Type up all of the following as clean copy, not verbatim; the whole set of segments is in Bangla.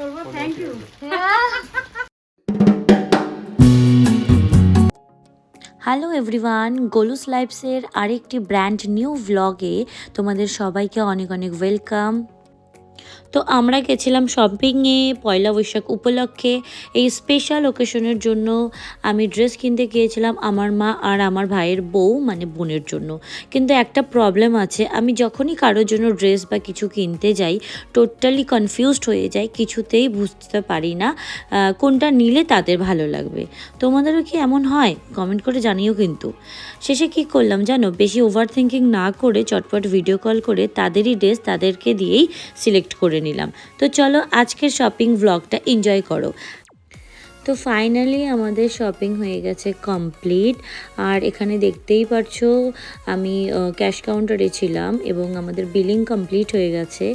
বলবো, থ্যাংক ইউ। হ্যালো এভরিওয়ান, গোলুস লাইফসের আরেকটি ব্র্যান্ড নিউ ভ্লগে তোমাদের সবাইকে অনেক অনেক ওয়েলকাম। তো আমরা গেছিলাম শপিংয়ে পয়লা বৈশাখ উপলক্ষে। এই স্পেশাল ওকেশনের জন্য আমি ড্রেস কিনতে গিয়েছিলাম আমার মা আর আমার ভাইয়ের বউ মানে বোনের জন্য। কিন্তু একটা প্রবলেম আছে, আমি যখনই কারোর জন্য ড্রেস বা কিছু কিনতে যাই টোটালি কনফিউজড হয়ে যাই, কিছুতেই বুঝতে পারি না কোনটা নিলে তাদের ভালো লাগবে। তোমাদেরও কি এমন হয়? কমেন্ট করে জানিও। কিন্তু শেষে কি করলাম জানো, বেশি ওভার থিঙ্কিং না করে চটপট ভিডিও কল করে তাদেরই ড্রেস তাদেরকে দিয়েই সিলেক্ট করে নিলাম। তো চলো আজকের শপিং ব্লগটা এনজয় করো। তো ফাইনালি আমাদের শপিং হয়ে গেছে কমপ্লিট। আর এখানে দেখতেই পারছো আমি ক্যাশ কাউন্টারে ছিলাম এবং আমাদের বিলিং কমপ্লিট হয়ে গেছে।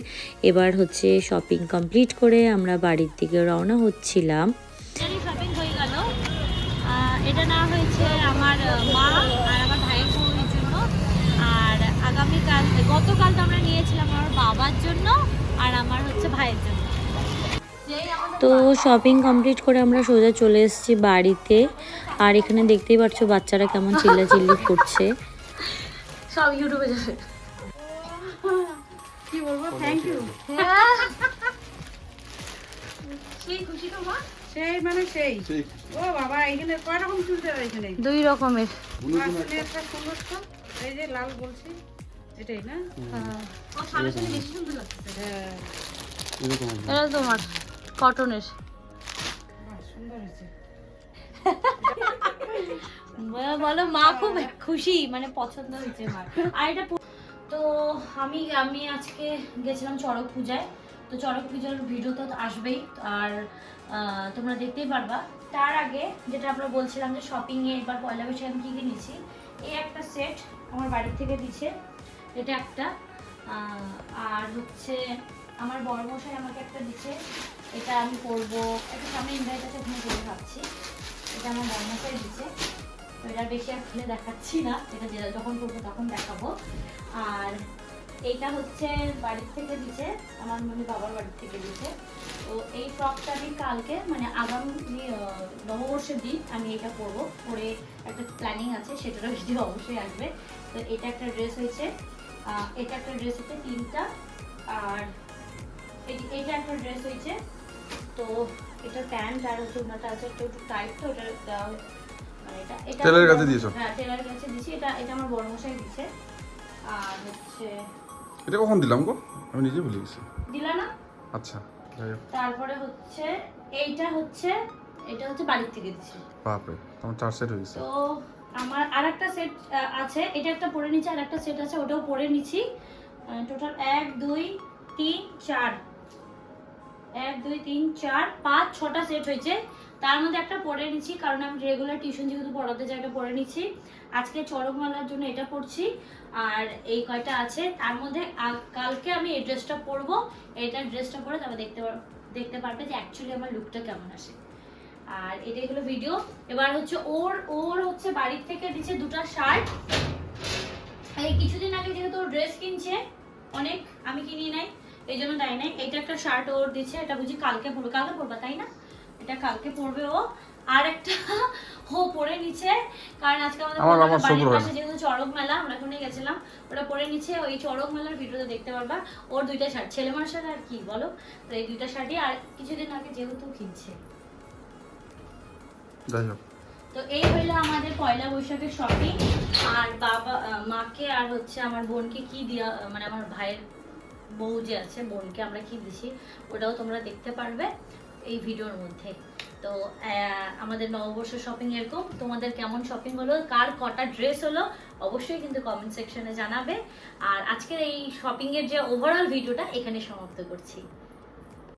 এবার হচ্ছে শপিং কমপ্লিট করে আমরা বাড়ির দিকে রওনা হচ্ছিলাম। শপিং হয়ে গেল। এটা নেওয়া হয়েছে আমার মা আর আমার ভাইয়ের বোনের জন্য, আর আগামীকাল গতকাল তো আমরা নিয়েছিলাম আমার বাবার জন্য আর আমার হচ্ছে ভাইয়ের জন্য। তো শপিং কমপ্লিট করে আমরা সোজা চলে এসেছি বাড়িতে। আর এখানে দেখতেই পাচ্ছ বাচ্চারা কেমন চিল্লাচিল্লি করছে। সব ইউটিউবে যাবে। কি বলবো, থ্যাংক ইউ। সেই খুশি তো মা, সেই মানে সেই। ও বাবা, এখানে কয় রকম চুল দেওয়া? এখানে 2 রকমের। আসলে একটা সুন্দর তো, এই যে লাল বলছি এটাই না? ও সামনে সামনে বেশি সুন্দর লাগছে। হ্যাঁ, এটা তোমার কটনের। বাহ, সুন্দর হয়েছে। বলো মা খুব খুশি, মানে পছন্দ হয়েছে মার। আর এটা তো আমি আজকে গেছিলাম চড়ক পূজায়। তো চড়ক পূজার ভিডিও তো আসবেই, আর তোমরা দেখতেই পারবা। তার আগে যেটা আমরা বলছিলাম যে শপিংয়ে এবার পয়লা বৈশাখে আমি কী কী নিয়েছি। এই একটা সেট আমার বাড়ি থেকে দিচ্ছে, এটা একটা। আর হচ্ছে আমার বড় মশাই আমাকে একটা দিচ্ছে, এটা আমি পরবো। একটা সামনে ইনভাইট আছে, ওখানে করে ভাবছি। এটা আমার বড় মশাই দিচ্ছে, তো এটা বেশি আর খুলে দেখাচ্ছি না, এটা যখন করবো তখন দেখাবো। আর এইটা হচ্ছে বাড়ির থেকে দিচ্ছে, আমার মানে বাবার বাড়ির থেকে দিচ্ছে। তো এই ফ্রকটা আমি কালকে মানে আগামী নববর্ষের দিন আমি এটা পরবো, পরে একটা প্ল্যানিং আছে, সেটারও ভিডিও অবশ্যই আসবে। তো এটা একটা ড্রেস হয়েছে, এটা একটা ড্রেস হচ্ছে 3টা, আর এটা একটা ড্রেস হয়েছে। তো এটা প্যান্ট আর হচ্ছে ওনাটা আছে একটু টাইট, তো ওটা দেওয়া মানে এটা টেলারের কাছে দিয়েছো? হ্যাঁ, টেলারের কাছে দিয়েছি। এটা আমার বড় মশাই দিয়েছে। আর হচ্ছে এটা কখন দিলাম গো, আমি নিজে ভুলে গেছি। দিলা না? আচ্ছা, যাই হোক। তারপরে হচ্ছে এটা হচ্ছে বাড়ির থেকে দিয়েছি। বাপরে, আমার 4 সেট হয়ে গেছে। তো আমার আরেকটা সেট আছে, এটা একটা পরে নিচ্ছি, আর একটা সেট আছে ওটাও পরে নিচ্ছি। টোটাল 1 2 3 4 1 2 3 4 5 6টা সেট হয়েছে। তার মধ্যে একটা পরে নিচ্ছি, কারণ আমি রেগুলার টিউশন যেহেতু পড়াতে যাই, এটা পরে নিচ্ছি। আজকে চড়ক মেলার জন্য এটা পরছি। আর এই কয়টা আছে, তার মধ্যে কালকে আমি এই ড্রেসটা পরবো। এটা ড্রেসটা পরে তবে দেখতে পারবে যে অ্যাকচুয়ালি আমার লুকটা কেমন আসে। আর এটাই হলো ভিডিও। এবার হচ্ছে ওর হচ্ছে বাড়ির থেকে দিচ্ছে 2টা শার্ট। এই কিছুদিন আগে যেহেতু ওর ড্রেস কিনছে অনেক, আমি কিনি নাই, এই জন্য দেয় নাই। এটা একটা শার্ট ওর দিচ্ছে, এটা বুঝি কালকে পরবে তাই না? এটা কালকে পরবে ও। আর একটা ও পরে নিচ্ছে, কারণ আজকে আমাদের বাড়ির পাশে যেহেতু চড়ক মেলা, আমরা ওখানে গেছিলাম, ওটা পরে নিচ্ছে। ওই চড়ক মেলার ভিডিওতে দেখতে পারবা। ওর 2টা শার্ট, ছেলে মানুষ আর কি বলো, তো এই 2টা শার্টই। আর কিছুদিন আগে যেহেতু কিনছে, যাই হোক। তো এই হইলো আমাদের পয়লা বৈশাখের শপিং। আর মাকে আর হচ্ছে আমার বোনকে কি দিয়া, মানে আমার ভাইয়ের বউ যে আছে, বোনকে আমরা কি দিছি ওটাও তোমরা দেখতে পারবে এই ভিডিওর মধ্যে। তো আমাদের নববর্ষ শপিং এরকম। তোমাদের কেমন শপিং হলো, কার কটা ড্রেস হলো, অবশ্যই কিন্তু কমেন্ট সেকশনে জানাবে। আর আজকের এই শপিং এর যে ওভারঅল ভিডিওটা এখানে সমাপ্ত করছি।